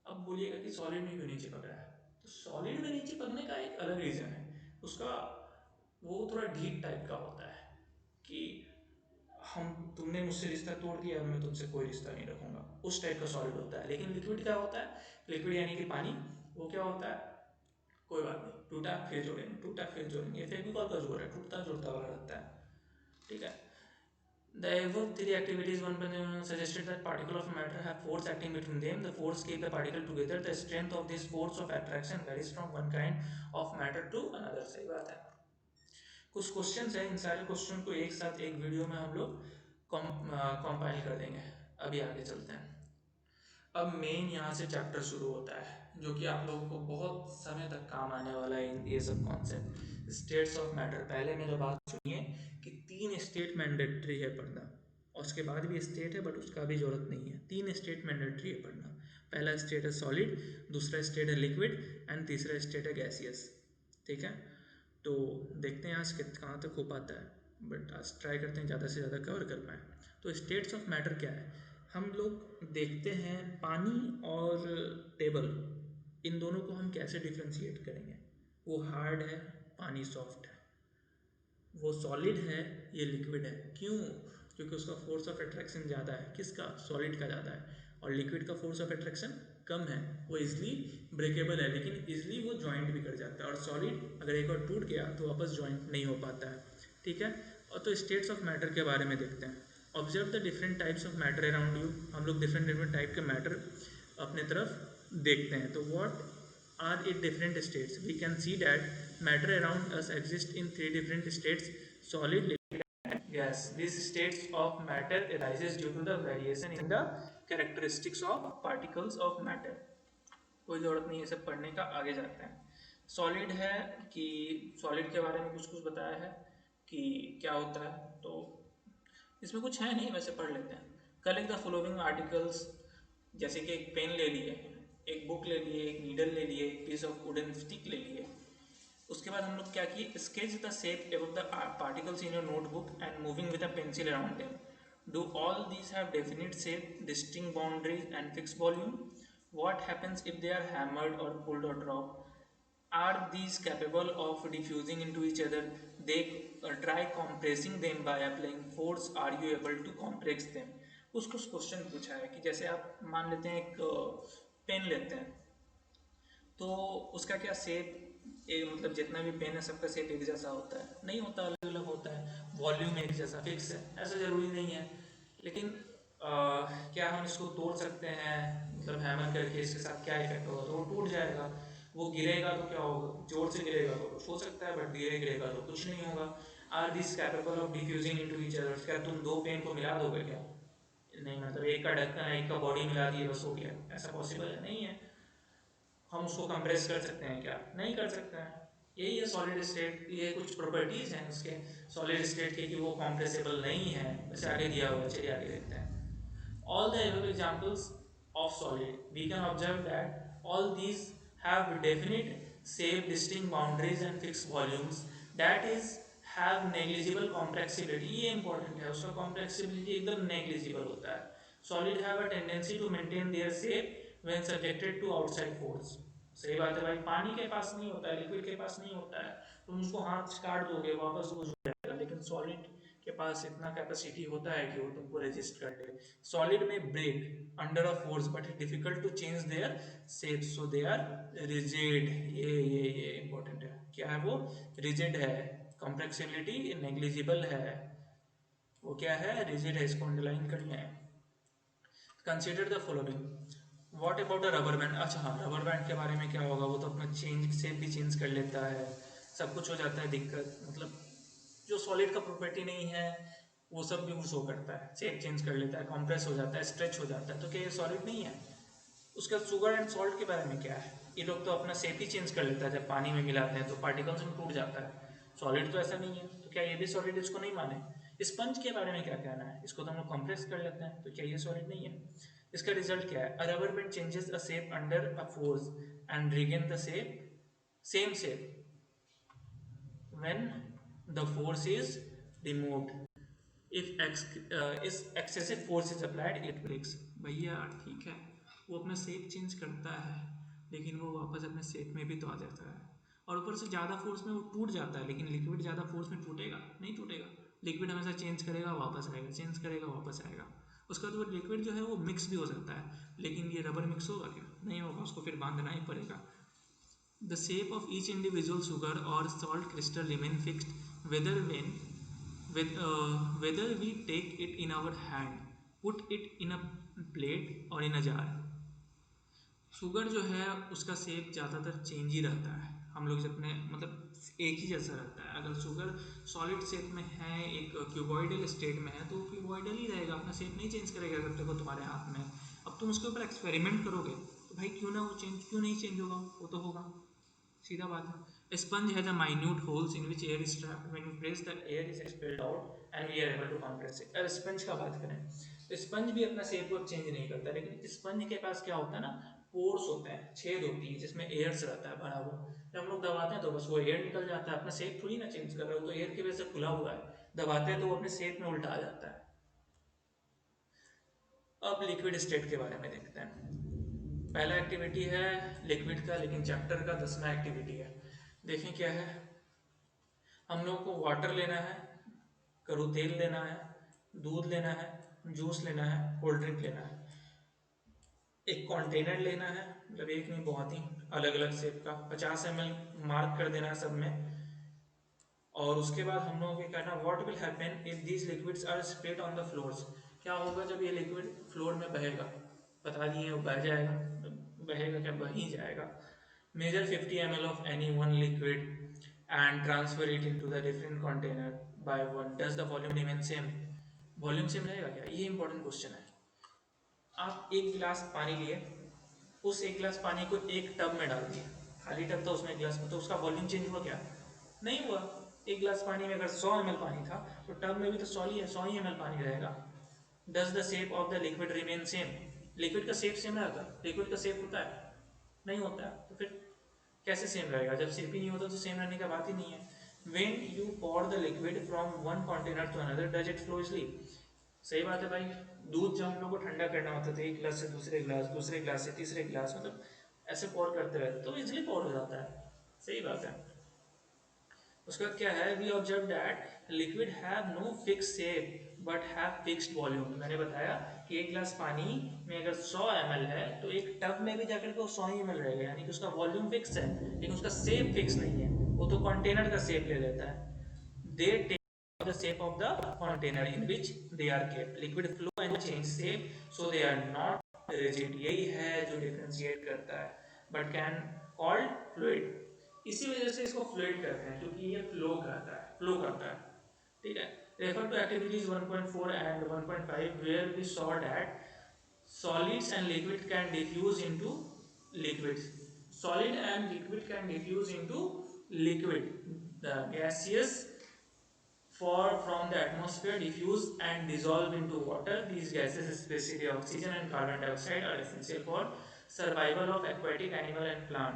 अब बोलिएगा कि सॉलिड में क्यों नहीं चिपक रहा है? तो सॉलिड में नहीं चिपकने का एक अलग रीज़न है उसका। वो थोड़ा ढीठ टाइप का होता है कि हम, तुमने मुझसे रिश्ता तोड़ दिया, मैं तुमसे कोई रिश्ता नहीं रखूंगा, उस टाइप का सॉलिड होता है। लेकिन लिक्विड क्या होता है? लिक्विड यानी कि पानी, वो क्या होता है? कोई बात नहीं, टूटा फिर जोड़ेंगे, टूटा फिर जोड़ेंगे, ये फेविकॉल का जोर है, टूटता जोड़ता वाला रहता है। ठीक है। The above three activities one suggested that particles of matter have force acting between them. The force keep the particle together. The strength of this force of attraction varies from one kind of matter to another. सही बात है। कुछ question है, इन सारे question को एक साथ एक वीडियो में हम लोग कंपाइल कर देंगे। अभी आगे चलते हैं। अब मेन यहाँ से चैप्टर शुरू होता है जो कि आप लोगों को बहुत समय तक काम आने वाला है। ये सब कॉन्सेप्ट, स्टेट्स ऑफ मैटर। पहले मेरा बात सुनिए कि तीन स्टेट मैंडेटरी है पढ़ना, और उसके बाद भी स्टेट है बट उसका भी जरूरत नहीं है। तीन स्टेट मैंडेटरी है पढ़ना। पहला स्टेट है सॉलिड, दूसरा स्टेट है लिक्विड, एंड तीसरा स्टेट है गैसियस। ठीक है, तो देखते हैं आज कहाँ तक हो पाता है, बट आज ट्राई करते हैं ज़्यादा से ज़्यादा कवर कर पाएँ। तो स्टेट्स ऑफ मैटर क्या है? हम लोग देखते हैं पानी और टेबल, इन दोनों को हम कैसे डिफ्रेंशिएट करेंगे। वो हार्ड है, पानी सॉफ्ट है। वो सॉलिड है, ये लिक्विड है। क्यों? क्योंकि उसका फोर्स ऑफ अट्रैक्शन ज़्यादा है। किसका? सॉलिड का ज़्यादा है। और लिक्विड का फोर्स ऑफ अट्रैक्शन कम है। वो इजली ब्रेकेबल है, लेकिन इजली वो जॉइंट भी कर जाता है। और सॉलिड अगर एक बार टूट गया तो वापस जॉइंट नहीं हो पाता है। ठीक है, और तो स्टेट्स ऑफ मैटर के बारे में देखते हैं। Observe the different types of matter around you. हम लोग डिफरेंट डिफरेंट टाइप के मैटर अपने तरफ देखते हैं। तो what are in different states? We can see that matter around us exists in three different states: solid, liquid, and gas. These states of matter arises due to the variation in the characteristics of particles of matter. कोई ज़रूरत नहीं है सब पढ़ने का, आगे जाते हैं। सॉलिड है कि सॉलिड के बारे में कुछ कुछ बताया है कि क्या होता है, तो इसमें कुछ है नहीं, वैसे पढ़ लेते हैं। कलेक्ट द फॉलोइंग आर्टिकल्स, जैसे कि एक पेन ले लिए, एक बुक ले लिए, एक नीडल ले लिए, एक पीस ऑफ वुडन स्टिक ले लिए। उसके बाद हम लोग क्या किए? Sketch the shape above the particles in your notebook and moving with a pencil around them. Do all these have definite shape, distinct boundaries and fix volume? What happens if they are hammered or pulled or drop? Are these capable of diffusing into each other? They try compressing them by applying force. Are you able to compress them? उसको question पूछा है कि जैसे आप मान लेते हैं एक पेन लेते हैं, तो उसका क्या शेप, मतलब जितना भी पेन है सबका शेप एक जैसा होता है? नहीं होता, अलग अलग होता है। वॉल्यूम एक जैसा फिक्स है, ऐसा जरूरी नहीं है। लेकिन क्या हम इसको तोड़ सकते हैं, मतलब हैमर करके इसके साथ क्या इफेक्ट होगा? तो वो टूट जाएगा। वो गिरेगा तो क्या होगा? जोर से गिरेगा तो कुछ हो सकता है, बट धीरे गिरेगा तो कुछ नहीं होगा। Are this capable of diffusing into each other? क्या तुम दो पेन को मिला दोगे क्या? नहीं, मतलब एक का ढक्कन है, एक का बॉडी मिला दिए बस हो गया, ऐसा पॉसिबल है? नहीं है। हम उसको कंप्रेस कर सकते हैं क्या? नहीं कर सकते हैं। यही है सॉलिड स्टेट, ये कुछ प्रॉपर्टीज हैं उसके सॉलिड स्टेट के कि वो कॉम्प्रेसेबल नहीं है। वैसे आगे दिया हुआ है, चलिए आगे देखते हैं। All the above examples of solid, we can observe that all these have definite, shape, distinct boundaries and fixed volumes. That is, have negligible compressibility. ये important है, उसका compressibility एकदम negligible होता है. Solid have a tendency to maintain their shape when subjected to outside force. सही बात है भाई, पानी के पास नहीं होता है, लिक्विड के पास नहीं होता है, तुम उसको हाथ काट दोगे वापस वो जुड़ जाएगा। लेकिन सॉलिड के पास इतना कैपेसिटी होता है कि वो तुमको रेजिस्ट कर ले। सॉलिड में break under a force but it difficult to change their shape, so they are rigid. ये इंपॉर्टेंट है, क्या है वो? रिजिड है। कॉम्प्लेक्सिबिलिटी नेग्लिजिबल है, वो क्या है? रिजिड है, इसको अंडरलाइन कर लें। Consider the following. What about a rubber band? अच्छा हाँ, रबर बैंड के बारे में क्या होगा? वो तो अपना चेंज शेप भी चेंज कर लेता है, सब कुछ हो जाता है दिक्कत। मतलब जो सॉलिड का प्रॉपर्टी नहीं है वो सब भी वो शो करता है, शेप चेंज कर लेता है, कंप्रेस हो जाता है, स्ट्रेच हो जाता है। तो क्या ये सॉलिड नहीं है? उसका शुगर एंड सॉल्ट के बारे में क्या है? ये लोग तो अपना शेप ही चेंज कर लेता है, जब पानी में मिलाते हैं तो पार्टिकल्स में टूट जाता है। सॉलिड तो ऐसा नहीं है, तो क्या ये भी सॉलिड? इसको नहीं माने। स्पंज के बारे में क्या कहना है? इसको तो हम लोग कंप्रेस कर लेते हैं, तो क्या ये सॉलिड नहीं है? इसका रिजल्ट क्या है? अ rubber band changes a shape under a force and regain the shape, same shape when the force is removed. If excessive force is applied it breaks. भैया ठीक है, वो अपना शेप चेंज करता है, लेकिन वो वापस अपने शेप में भी तो आ जाता है। और ऊपर से ज़्यादा फोर्स में वो टूट जाता है, लेकिन लिक्विड ज़्यादा फोर्स में टूटेगा नहीं? टूटेगा। लिक्विड हमेशा चेंज करेगा वापस आएगा, चेंज करेगा वापस आएगा। उसका तो लिक्विड जो है वो मिक्स भी हो सकता है, लेकिन ये रबर मिक्स होगा क्या? नहीं होगा, उसको फिर बांधना ही पड़ेगा। The shape of each individual sugar or salt crystal remain fixed whether we take it in our hand, put it in a plate or in a jar. Sugar जो है उसका शेप ज़्यादातर चेंज ही रहता है। हम लोग अपने मतलब एक ही जैसा रहता है। अगर शुगर सॉलिड शेप में है, एक क्यूबॉइडल स्टेट में है, तो वो क्यूबॉइडल ही रहेगा, अपना शेप नहीं चेंज करेगा जब तक वो तुम्हारे हाथ में है। अब तुम उसके ऊपर एक्सपेरिमेंट करोगे तो भाई क्यों ना वो चेंज, क्यों नहीं चेंज होगा? वो तो होगा, सीधा बात है। Sponge has a minute holes in which air is trapped, when you press the air is expelled out and we are able to compress it. अब स्पंज का बात करें तो स्पंज भी अपना शेप को चेंज नहीं करता, लेकिन स्पंज के पास क्या होता है ना, पोर्स होते हैं, छेद होती है जिसमें एयर्स रहता है भरा हुआ। जब हम लोग दबाते हैं तो बस वो एयर निकल जाता है, अपना शेप थोड़ी ना चेंज कर रहा है, वो तो एयर की वजह से खुला हुआ है। दबाते हैं तो वो अपने शेप में उल्टा आ जाता है। अब लिक्विड स्टेट के बारे में देखते हैं। पहला एक्टिविटी है लिक्विड का, लेकिन चैप्टर का 10वां एक्टिविटी है। देखें क्या है। हम लोग को वाटर लेना है, करू तेल लेना है, दूध लेना है, जूस लेना है, कोल्ड ड्रिंक लेना है। एक कंटेनर लेना है, मतलब एक नहीं बहुत ही अलग अलग शेप का, 50 ml मार्क कर देना है सब में। और उसके बाद हम लोगों को कहना what will happen if these liquids are spread on the floors. क्या होगा जब ये लिक्विड फ्लोर में बहेगा? बता दिए, वो बह जाएगा। बहेगा क्या? बह ही जाएगा। Measure 50 ml of any one liquid and transfer it into the different container by one. Does the volume remain same? Volume same रहेगा क्या? ये इंपॉर्टेंट क्वेश्चन है। आप एक गिलास पानी लिए, उस एक गिलास पानी को एक टब में डाल दिए, खाली टब था उसमें एक गिलास में, तो उसका वॉल्यूम चेंज हुआ क्या? नहीं हुआ। एक गिलास पानी में अगर 100 ml पानी था तो टब में भी तो 100 ही ml पानी रहेगा। Does the shape of the liquid remain same? Liquid का शेप सेम रहेगा? लिक्विड का शेप होता है? नहीं होता है, तो फिर कैसे सेम रहेगा? जब शेप ही नहीं होता तो सेम रहने का बात ही नहीं है। When you pour the liquid from one container to another, does it flow easily? सही बात है भाई। दूध जब हम लोग को ठंडा करना होता था, एक गिलास से दूसरे गिलास, दूसरे गिलास से तीसरे गिलास, मतलब ऐसे पोर करते रहते तो इजिली पोर हो जाता है। सही बात है। उसका क्या है, we observe that liquid have no fix shape but have fixed volume. मैंने बताया कि एक गिलास पानी में अगर 100 ml है तो एक टब में भी जाकर के वो 100 ml रहेगा, यानी कि उसका वॉल्यूम फिक्स है लेकिन उसका शेप फिक्स नहीं है। वो तो कंटेनर का शेप ले लेता है। They take the shape of the container in which they are kept. Liquid flow and change shape, so they are not rigid. यही है जो डिफरेंशिएट करता है, but can called fluid. इसी वजह से इसको फ्लूइड कहते हैं क्योंकि ये फ्लो करता है। ठीक है। Refer to activities 1.4 and 1.5 where we saw that solids and liquid can diffuse into liquids. Solid and liquid can diffuse into liquid. The gaseous for from the atmosphere diffuse and dissolve into water. These gases, especially oxygen and carbon dioxide, are essential for survival of aquatic animal and plant.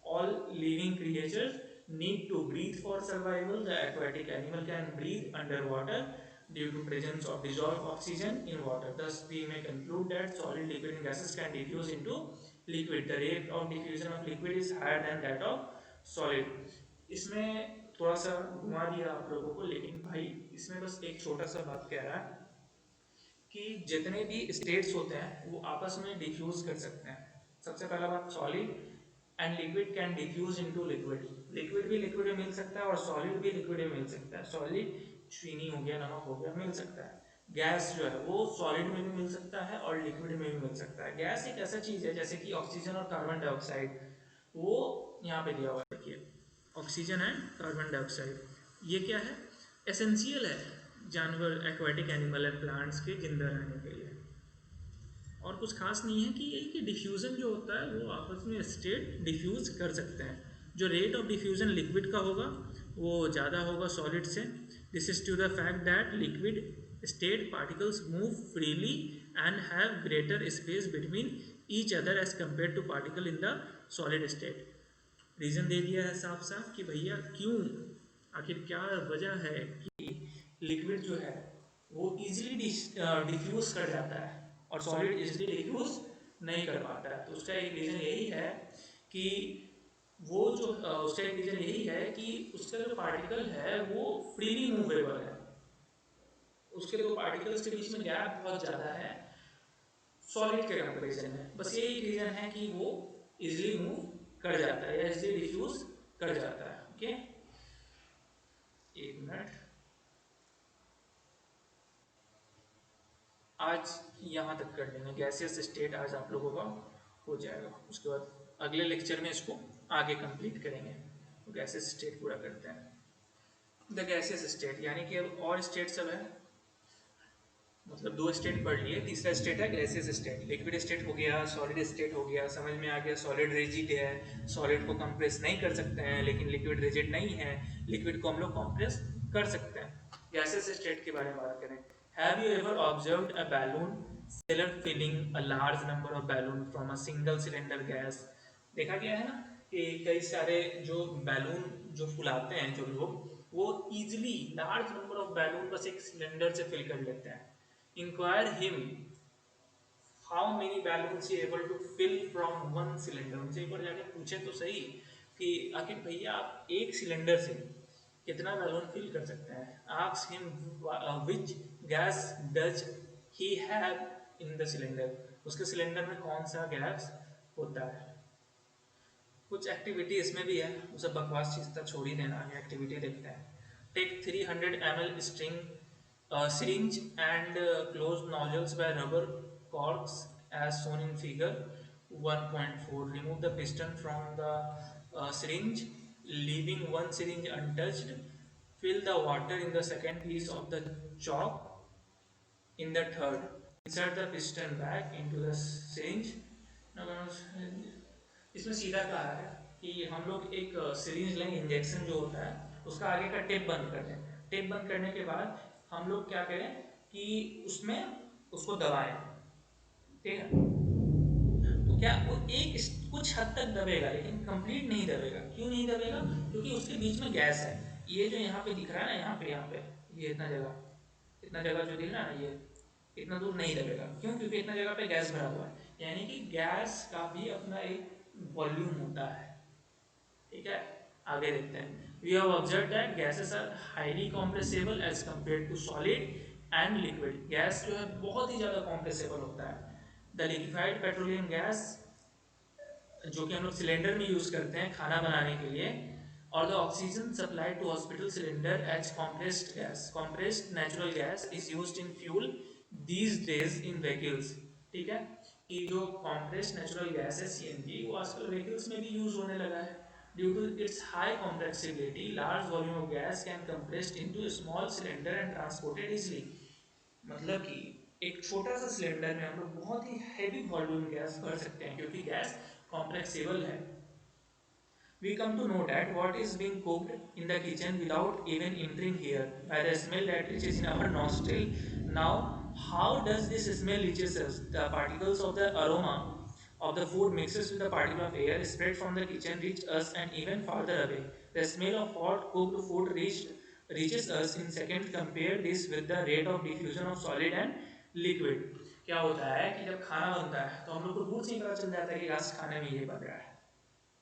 All living creatures need to breathe for survival. The aquatic animal can breathe underwater due to presence of dissolved oxygen in water. Thus, we may conclude that solid, liquid, and gases can diffuse into liquid. The rate of diffusion of liquid is higher than that of solid. इसमें थोड़ा सा घुमा दिया आप लोगों को, लेकिन भाई इसमें बस एक छोटा सा बात कह रहा है कि जितने भी स्टेट्स होते हैं वो आपस में डिफ्यूज कर सकते हैं। सबसे पहला बात, solid and liquid can diffuse into liquid. Liquid भी लिक्विड में मिल सकता है और सॉलिड भी लिक्विड में मिल सकता है। सॉलिड चीनी हो गया, नमक हो गया, मिल सकता है। गैस जो है वो सॉलिड में भी मिल सकता है और लिक्विड में भी मिल सकता है। गैस एक ऐसा चीज है जैसे कि ऑक्सीजन और कार्बन डाइऑक्साइड, वो यहाँ पे दिया हुआ है, देखिए ऑक्सीजन एंड कार्बन डाइऑक्साइड, ये क्या है, एसेंशियल है जानवर, एक्वाटिक एनिमल एंड प्लांट्स के जिंदा रहने के लिए। और कुछ खास नहीं है कि यही कि डिफ्यूज़न जो होता है वो आपस में स्टेट डिफ्यूज़ कर सकते हैं। जो रेट ऑफ डिफ्यूज़न लिक्विड का होगा वो ज़्यादा होगा सॉलिड से। This is to the fact that liquid state particles move freely and have greater space between each other as compare to particle in the solid state. Reason दे दिया है साफ साफ कि भैया क्यों, आखिर क्या वजह है कि लिक्विड जो है वो इजीली डिफ्यूज कर जाता है और सॉलिड इजीली डिफ्यूज नहीं कर पाता है। तो उसका एक रीज़न यही है कि उसका एक रीज़न यही है कि उसका जो पार्टिकल है वो फ्रीली मूवेबल है, उसके दो पार्टिकल्स के बीच में गैप बहुत ज़्यादा है सॉलिड के कंपेरिजन में। बस ये एक रीज़न है कि वो इजीली मूव कर जाता है या इजीली डिफ्यूज कर जाता है। ओके, एक मिनट, आज यहाँ तक कर लेंगे। गैसियस स्टेट आज आप लोगों का हो जाएगा, उसके बाद अगले लेक्चर में इसको आगे कंप्लीट करेंगे। तो गैसियस स्टेट पूरा करते हैं। द गैसियस स्टेट यानी कि अब और स्टेट सब है, मतलब दो स्टेट पढ़ लिए, तीसरा स्टेट है गैसियस स्टेट। लिक्विड स्टेट हो गया, सॉलिड स्टेट हो गया, समझ में आ गया। सॉलिड रिजिड है, सॉलिड को कंप्रेस नहीं कर सकते हैं, लेकिन लिक्विड रिजिड नहीं है, लिक्विड को हम लोग कंप्रेस कर सकते हैं। गैसियस स्टेट के बारे में बात करें, have you ever observed a balloon seller filling a large number of balloon from a single cylinder gas. देखा गया है ना कि कई सारे जो बैलून जो फुलाते हैं जो लोग, वो easily large number of balloon बस एक सिलेंडर से फिल कर लेते हैं। Inquire him how many balloons he able to fill from one cylinder. उनसे एक बार जाके पूछे तो सही कि आखिर भैया आप एक सिलेंडर से कितना बैलून फिल कर सकते हैं। Ask him which gas does he have in the cylinder, उसके सिलेंडर में कौन सा गैस होता है। कुछ एक्टिविटी इसमें भी है, वो सब बकवास चीज था, छोड़ ही देना, आगे एक्टिविटी देखते हैं। Take 300 ml string syringe and close nozzles by rubber corks as shown in figure 1.4. Remove the piston from the syringe, leaving one syringe untouched. Fill the water in the second piece of the chalk in the third. Insert the piston back into the syringe. इसमें सीधा कहा है कि हम लोग एक series लें, injection जो होता है उसका आगे का टेप बंद कर दें। टेप बंद करने के बाद हम लोग क्या करें कि उसमें उसको दबाएं। ठीक है, तो क्या वो एक कुछ हद तक दबेगा लेकिन कंप्लीट नहीं दबेगा। क्यों नहीं दबेगा? क्योंकि उसके बीच में गैस है। ये जो यहाँ पे दिख रहा है ना, यहाँ पे ये इतना जगह जो दिख रहा है ना, ये इतना दूर नहीं दबेगा। क्यों? क्योंकि इतना जगह पे गैस भरा हुआ है। यानी कि गैस का भी अपना एक वॉल्यूम होता है। ठीक है, आगे देखते हैं। We have observe that gases are highly compressible as compare to solid and liquid. Gas जो है बहुत ही ज़्यादा कॉम्प्रेसेबल होता है। द लिक्विफाइड पेट्रोलियम गैस जो कि हम लोग सिलेंडर में यूज़ करते हैं खाना बनाने के लिए, और the oxygen supply to hospital cylinder as compressed gas, compressed natural gas is used in fuel these days in vehicles. ठीक है, कि जो कॉम्प्रेस्ड नेचुरल गैस है सीएनजी, वो आजकल व्हीकल्स में भी यूज होने लगा है। Due to its high compressibility large volume of gas can compressed into small cylinder and transported easily. मतलब कि एक छोटा सा सिलेंडर में हम लोग बहुत ही हैवी वॉल्यूम गैस भर सकते हैं, क्योंकि गैस कॉम्प्लेक्सिबल है। We come to know that what is being cooked in the kitchen without even entering here by the smell that reaches in our nostril. Now, how does this smell reaches us? The particles of the aroma of the food mixes with the particle of air spread from the kitchen reach us and even farther away. The smell of hot cooked food reaches us in seconds. Compare this with the rate of diffusion of solid and liquid. क्या होता है कि जब खाना बनता है तो हम लोग को दूर से ही पता चल जाता है कि आज खाने में ये बन रहा है।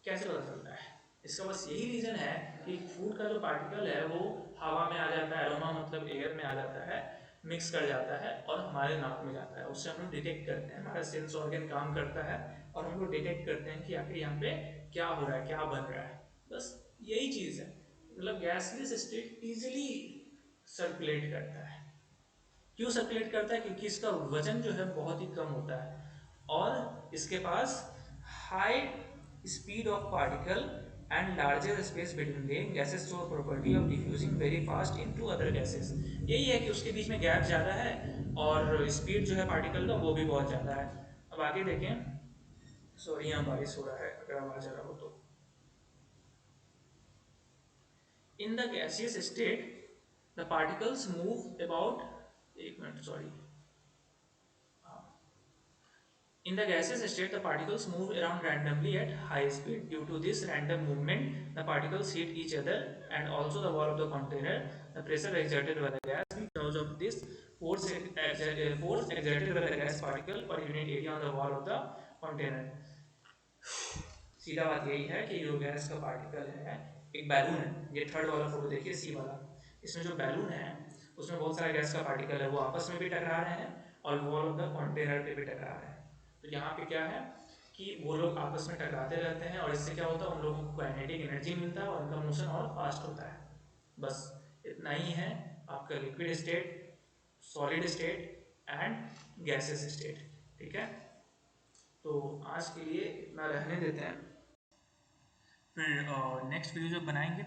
कैसे पता चलता है? इसका बस यही रीज़न है कि फूड का जो पार्टिकल है वो हवा में आ जाता है, एरोमा मतलब एयर में आ जाता है, मिक्स कर जाता है और हमारे नाक में जाता है। उससे हम लोग डिटेक्ट करते हैं, हमारा सेंस ऑर्गन काम करता है और हम लोग डिटेक्ट करते हैं कि आखिर यहाँ पे क्या हो रहा है, क्या बन रहा है। बस यही चीज़ है। मतलब गैसलेस स्टेट ईजिली सर्कुलेट करता है। क्यों सर्कुलेट करता है? क्योंकि इसका वजन जो है बहुत ही कम होता है और इसके पास high speed of particle and larger space between them. Gases show property of diffusing very fast into other gases. यही है कि उसके बीच में गैप ज़्यादा है और स्पीड जो है पार्टिकल का वो भी बहुत ज़्यादा है। अब आगे देखें। सॉरी, यहाँ बारिश हो रहा है, अगर आवाज़ आ रहा हो तो। In the gaseous state the particles move about, एक minute sorry, in the gaseous state, the particles move around randomly at high speed. Due to this random movement, the particles hit each other and also the wall of the container. The pressure exerted by the gas, because of this force exerted by the gas particle per unit area on the wall of the container. सीधा बात यही है कि जो gas का particle है, एक balloon है, ये थर्ड वाला फोटो देखिए, सी वाला। इसमें जो बैलून है उसमें बहुत सारे गैस का पार्टिकल है, वो आपस में भी टकरा रहे हैं और वॉल ऑफ द कंटेनर पे भी टकरा रहे हैं। तो यहाँ पे क्या है कि वो लोग आपस में टकराते रहते हैं और इससे क्या होता है, उन लोगों को काइनेटिक एनर्जी मिलता है और उनका मोशन और फास्ट होता है। बस इतना ही है आपका liquid state, solid state and gases state. ठीक है, तो आज के लिए इतना रहने देते हैं, फिर नेक्स्ट वीडियो जब बनाएंगे